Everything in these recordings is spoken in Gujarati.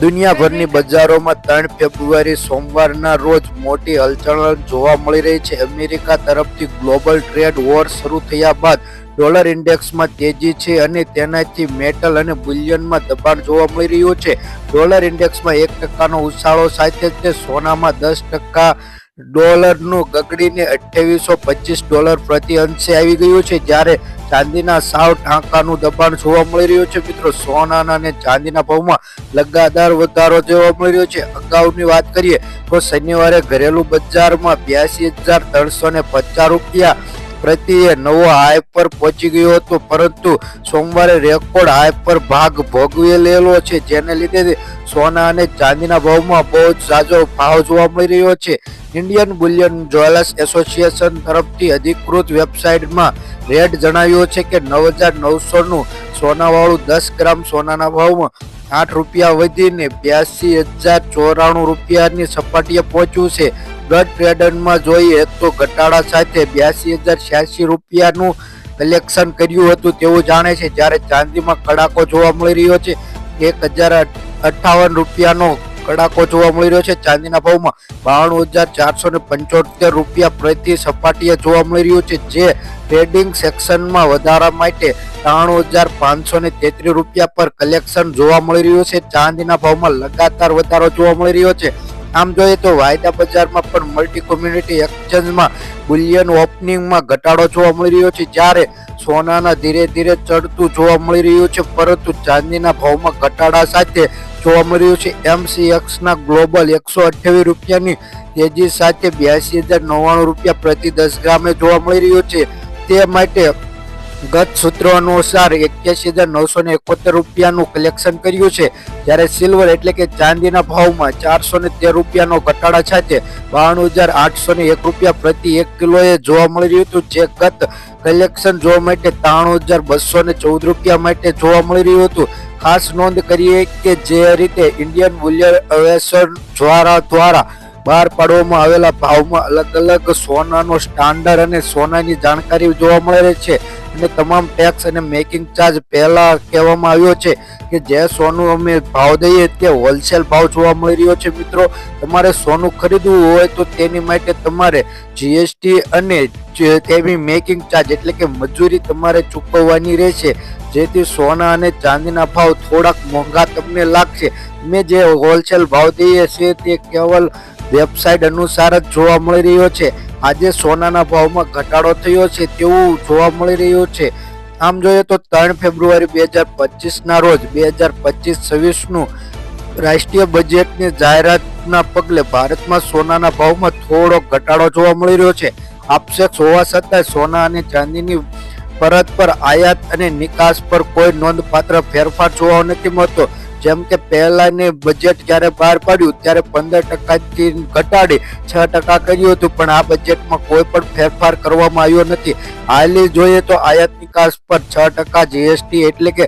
દુનિયાભરની બજારોમાં 3 ફેબ્રુઆરી સોમવારના રોજ મોટી હલચલ જોવા મળી રહી છે. અમેરિકા તરફથી ગ્લોબલ ટ્રેડ વોર શરૂ થયા બાદ ડોલર ઇન્ડેક્સમાં તેજી છે અને તેનાથી મેટલ અને બુલિયનમાં દબાણ જોવા મળી રહ્યું છે. ડોલર ઇન્ડેક્સમાં 1% ઉછાળો સાથે જ સોનામાં 10% ડોલરનું ગગડીને $2825 પ્રતિ અંશે આવી ગયું છે, જ્યારે ચાંદીના સાવ ટાંકાનું દબાણ જોવા મળી રહ્યું છે. મિત્રો, સોનાના અને ચાંદીના ભાવમાં લગાતાર વધારો જોવા મળી રહ્યો છે. અગાઉની વાત કરીએ તો શનિવારે ઘરેલું બજારમાં 82,350 રૂપિયા પ્રતિ નવો હાઈ પર પહોંચી ગયો હતો, પરંતુ સોમવારે રેકોર્ડ હાઈ પર ભાગ ભોગવેલો છે, જેને લીધે સોના અને ચાંદીના ભાવમાં બહુ જ ઝાઝો ભાવ જોવા મળી રહ્યો છે. ઇન્ડિયન બુલિયન જ્વેલર્સ એસોસિએશન તરફથી અધિકૃત વેબસાઇટમાં રેટ જણાવ્યું છે કે 9,900નું સોનાવાળું 10 ગ્રામ સોનાના ભાવમાં 8 રૂપિયા વધીને 82,094 રૂપિયાની સપાટીએ પહોંચ્યું છે. ગત ટ્રેડરમાં જોઈએ તો ઘટાડા સાથે 82,086 રૂપિયાનું કલેક્શન કર્યું હતું તેવું જાણે છે, જ્યારે ચાંદીમાં કડાકો જોવા મળી રહ્યો છે. 1,058 રૂપિયાનો કડાકો જોવા મળી રહ્યો છે. ચાંદીના ભાવમાં 92,475 રૂપિયા પ્રતિ સપાટીએ જોવા મળી રહ્યું છે, જે ટ્રેડિંગ સેક્શનમાં વધારા માટે 93,533 રૂપિયા પર કલેક્શન જોવા મળી રહ્યું છે. ચાંદીના ભાવમાં લગાતાર વધારો જોવા મળી રહ્યો છે. આમ જોઈએ તો વાયદા બજારમાં પણ મલ્ટી કોમ્યુનિટી એક્સચેન્જમાં બુલિયન ઓપનિંગમાં ઘટાડો જોવા મળી રહ્યો છે, જ્યારે સોનાના ધીરે ધીરે ચડતું જોવા મળી રહ્યું છે, પરંતુ ચાંદીના ભાવમાં ઘટાડા સાથે જોવા મળી રહ્યું છે. MCXના ગ્લોબલ 128 રૂપિયાની તેજી સાથે 82,099 રૂપિયા પ્રતિ 10 ગ્રામે જોવા મળી રહ્યું છે. તે માટે ગત સૂત્રો અનુસાર 81,971 રૂપિયાનું કલેક્શન કર્યું છે, જ્યારે સિલ્વર એટલે કે ચાંદીના ભાવમાં 413 રૂપિયાનો ઘટાડા સાથે 92,801 રૂપિયા પ્રતિ 1 કિલોએ જોવા મળી રહ્યું હતું, જે ગત કલેક્શન જોવા માટે 93,214 રૂપિયા માટે જોવા મળી રહ્યું હતું. ખાસ નોંધ કરીએ કે જે રીતે ઇન્ડિયન બુલિયન એસોસિએશન દ્વારા બહાર પાડવામાં આવેલા ભાવમાં અલગ અલગ સોનાનો સ્ટાન્ડર્ડ અને સોનાની જાણકારી જોવા મળે છે, અને તમામ ટેક્સ અને મેકિંગ ચાર્જ પહેલા કહેવામાં આવ્યો છે કે જે સોનું અમે ભાવ દઈએ તે હોલસેલ ભાવ જોવા મળી રહ્યો છે. મિત્રો, તમારે સોનું ખરીદવું હોય તો તેની માટે તમારે GST અને તેની મેકિંગ ચાર્જ એટલે કે મજૂરી તમારે ચૂકવવાની રહેશે, જેથી સોના અને ચાંદીના ભાવ થોડાક મોંઘા તમને લાગશે. અમે જે હોલસેલ ભાવ દઈએ છીએ તે કેવલ વેબસાઇટ અનુસાર જ જોવા મળી રહ્યો છે. આજે સોનાના ભાવમાં ઘટાડો થયો છે તેવું જોવા મળી રહ્યું છે. આમ જોઈએ તો 3 ફેબ્રુઆરી 2025ના રોજ 2025-26નું રાષ્ટ્રીય બજેટની જાહેરાતના પગલે ભારતમાં સોનાના ભાવમાં થોડો ઘટાડો જોવા મળી રહ્યો છે. આપક્ષેપ હોવા છતાં સોના અને ચાંદીની પરત પર આયાત અને નિકાસ પર કોઈ નોંધપાત્ર ફેરફાર જોવા નથી મળતો. જેમ કે પહેલાની બજેટ જ્યારે બહાર પાડ્યું ત્યારે 15%થી ઘટાડી 6% કર્યું હતું, પણ આ બજેટમાં કોઈ પણ ફેરફાર કરવામાં આવ્યો નથી. હાલી જોઈએ તો આયાત નિકાસ પર 6% GST એટલે કે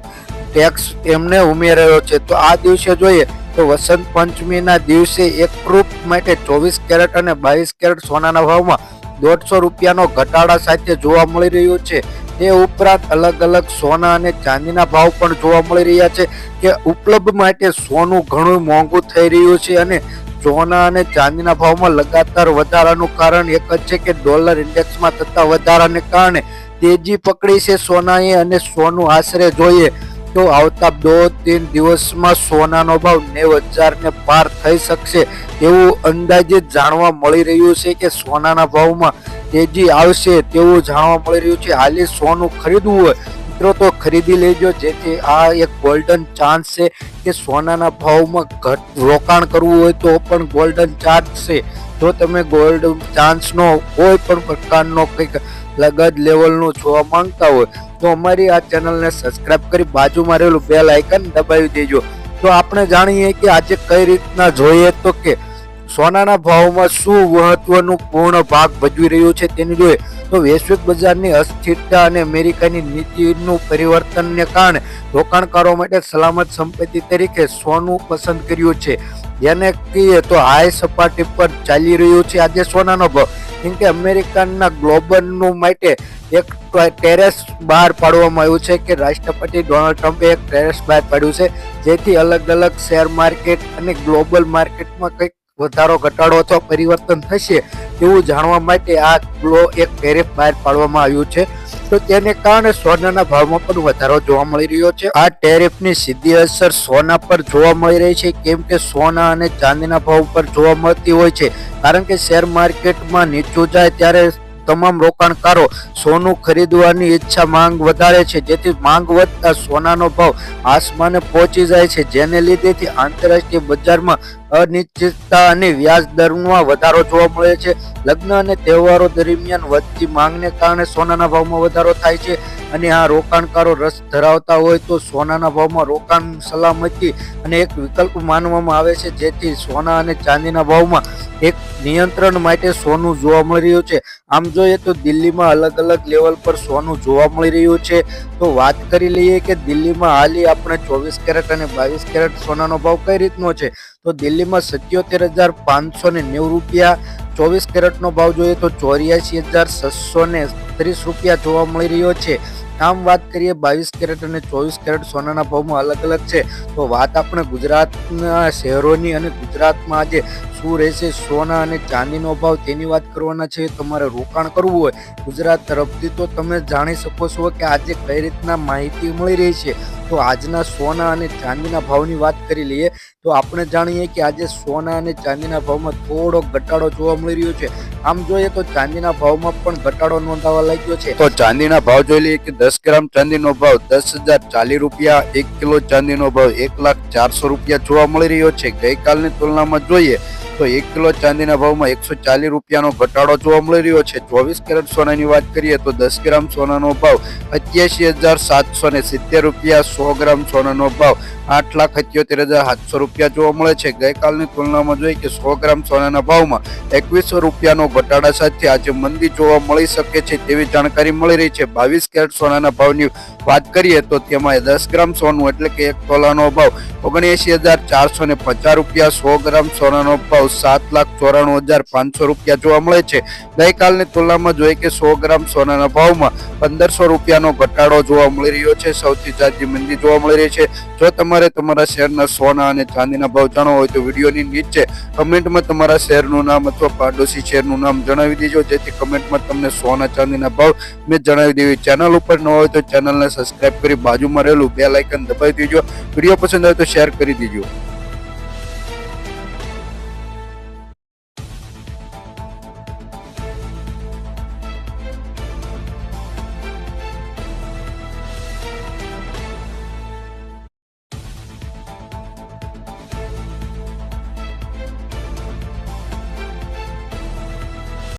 ટેક્સ એમને ઉમેરાયો છે. તો આ દિવસે જોઈએ તો વસંત પંચમીના દિવસે એક રૂપ માટે 24 કેરેટ અને 22 કેરેટ સોનાના ભાવમાં 150 રૂપિયાનો ઘટાડા સાથે જોવા મળી રહ્યું છે. તે ઉપરાંત અલગ અલગ સોના અને ચાંદીના ભાવ પણ જોવા મળી રહ્યા છે કે ઉપલબ્ધ માટે સોનું ઘણું મોંઘું થઈ રહ્યું છે, અને સોના અને ચાંદીના ભાવમાં લગાતાર વધારાનું કારણ એક જ છે કે ડોલર ઇન્ડેક્સમાં થતા વધારાને કારણે તેજી પકડી છે સોનાએ, અને સોનું આશરે જોઈએ તો આવતા 2-3 દિવસમાં સોનાનો ભાવ 90,000ને પાર થઈ શકશે એવું અંદાજિત જાણવા મળી રહ્યું છે કે સોનાના ભાવમાં તેજી આવશે તેવું જાણવા મળી રહ્યું છે. હાલે સોનું ખરીદવું હોય મિત્રો તો ખરીદી લેજો, જેથી આ એક ગોલ્ડન ચાન્સ છે કે સોનાના ભાવમાં રોકાણ કરવું હોય તો પણ ગોલ્ડન ચાન્સ છે. જો તમે ગોલ્ડ ચાન્સનો કોઈ પણ પ્રકારનો કંઈક લગત લેવલનું જોવા માંગતા હોય તો અમારી આ ચેનલને સબસ્ક્રાઇબ કરી બાજુમાં રહેલું બેલ આઇકન દબાવી દેજો. તો આપણે જાણીએ કે આજે કઈ રીતના જોઈએ તો કે સોનાના ભાવમાં શું મહત્વનું પૂર્ણ ભાગ ભજવી રહ્યું છે તેની જોઈએ તો વૈશ્વિક બજારની અસ્થિરતા અને અમેરિકાની નીતિનું પરિવર્તનને કારણે રોકાણકારો માટે સલામત સંપત્તિ તરીકે સોનું પસંદ કર્યું છે. જેને કહીએ તો હાઈ સપાટી પર ચાલી રહ્યું છે આજે સોનાનો ભાવ, કેમ કે અમેરિકાના ગ્લોબલનું માટે એક ટેરેસ બહાર પાડવામાં આવ્યું છે કે રાષ્ટ્રપતિ ડોનાલ્ડ ટ્રમ્પે એક ટેરેસ બહાર પાડ્યું છે, જેથી અલગ અલગ શેર માર્કેટ અને ગ્લોબલ માર્કેટમાં કંઈક વધારો ઘટાડો અથવા પરિવર્તન થશે તેવું જાણવા માટે આ એક ટેરિફ બહાર પાડવામાં આવ્યું છે. તો તેને કારણે સોનાના ભાવમાં પણ વધારો જોવા મળી રહ્યો છે. આ ટેરિફની સીધી અસર સોના પર જોવા મળી રહી છે, કેમ કે સોના અને ચાંદીના ભાવ પર જોવા મળતી હોય છે, કારણ કે શેર માર્કેટમાં નીચું જાય ત્યારે તમામ રોકાણકારો સોનું ખરીદવાની ઈચ્છા માંગ વધારે છે, જેથી માંગ વધતા સોનાનો ભાવ આસમાને પહોંચી જાય છે, જેને લીધેથી આંતરરાષ્ટ્રીય બજારમાં અનિશ્ચિતતા અને વ્યાજ દરમાં વધારો જોવા મળે છે. લગ્ન અને તહેવારો દરમિયાન વધતી માંગને કારણે સોનાના ભાવમાં વધારો થાય છે, અને આ રોકાણકારો રસ ધરાવતા હોય તો સોનાના ભાવમાં રોકાણ સલામતી અને એક વિકલ્પ માનવામાં આવે છે, જેથી સોના અને ચાંદીના ભાવમાં એક નિયંત્રણ માટે સોનું જોવા મળી રહ્યું છે. આમ જોઈએ તો દિલ્હીમાં અલગ અલગ લેવલ પર સોનું જોવા મળી રહ્યું છે. તો વાત કરી લઈએ કે દિલ્હીમાં હાલી આપણે 24 કેરેટ અને 22 કેરેટ સોનાનો ભાવ કઈ રીતનો છે. તો દિલ્હીમાં 77,590 રૂપિયા, 24 કેરેટનો ભાવ જોઈએ તો 84,630 રૂપિયા જોવા મળી રહ્યો છે. આમ વાત કરીએ 22 કેરેટ અને 24 કેરેટ સોનાના ભાવમાં અલગ અલગ છે. તો વાત આપણે ગુજરાતના શહેરોની અને ગુજરાતમાં આજે શું રહેશે સોના અને ચાંદીનો ભાવ તેની વાત કરવાના છે. તમારે રોકાણ કરવું હોય ગુજરાત તરફથી તો તમે જાણી શકો છો કે આજે કઈ રીતના માહિતી મળી રહી છે. તો આજના સોના અને ચાંદીના ભાવની વાત કરી લઈએ તો આપણે જાણીએ કે આજે સોના અને ચાંદીના ભાવમાં થોડો ઘટાડો જોવા મળી રહ્યો છે. આમ જોઈએ તો ચાંદીના ભાવમાં પણ ઘટાડો નોંધાવા લાગ્યો છે. તો ચાંદીના ભાવ જોઈ લઈએ કે 10 ગ્રામ ચાંદીનો ભાવ 10,040 રૂપિયા, 1 કિલો ચાંદીનો ભાવ 1,04,000 રૂપિયા જોવા મળી રહ્યો છે. ગઈકાલની તુલનામાં જોઈએ તો 1 કિલો ચાંદીના ભાવમાં 140 રૂપિયાનો ઘટાડો જોવા મળી રહ્યો છે. 24 કેરેટ સોનાની વાત કરીએ તો 10 ગ્રામ સોનાનો ભાવ 87,770 રૂપિયા, 100 ગ્રામ સોનાનો ભાવ 8,78,700 રૂપિયા જોવા મળે છે. ગઈકાલની તુલનામાં જોઈએ કે 100 ગ્રામ સોનાના ભાવમાં 2100 રૂપિયાનો ઘટાડા સાથે આજે મંદી જોવા મળી શકે છે તેવી જાણકારી મળી રહી છે. 22 કેરેટ સોનાના ભાવની વાત કરીએ તો તેમાં 10 ગ્રામ સોનું એટલે કે 1 તોલાનો ભાવ 79,450 રૂપિયા, 100 ગ્રામ સોનાનો ભાવ 7,94,500 રૂપિયા જોવા મળે છે. ગઈકાલની તુલનામાં જોઈએ કે 100 ગ્રામ સોનાના ભાવમાં 1500 રૂપિયાનો ઘટાડો જોવા મળી રહ્યો છે. સૌથી જાજી મંદી જોવા મળી રહી છે. જો તમારે તમારા શહેરના સોના અને ચાંદીના ભાવ જાણવા હોય તો વિડીયોની નીચે કમેન્ટમાં તમારા શહેરનું નામ અથવા પાડોશી શહેરનું નામ જણાવી દેજો, જેથી કમેન્ટમાં તમને સોના ચાંદીના ભાવ મેં જણાવી દેવી. ચેનલ ઉપર ન હોય તો ચેનલને સબસ્ક્રાઇબ કરી બાજુમાં રહેલું બેલ આઇકન દબાવી દેજો. વિડીયો પસંદ આવે તો શેર કરી દેજો.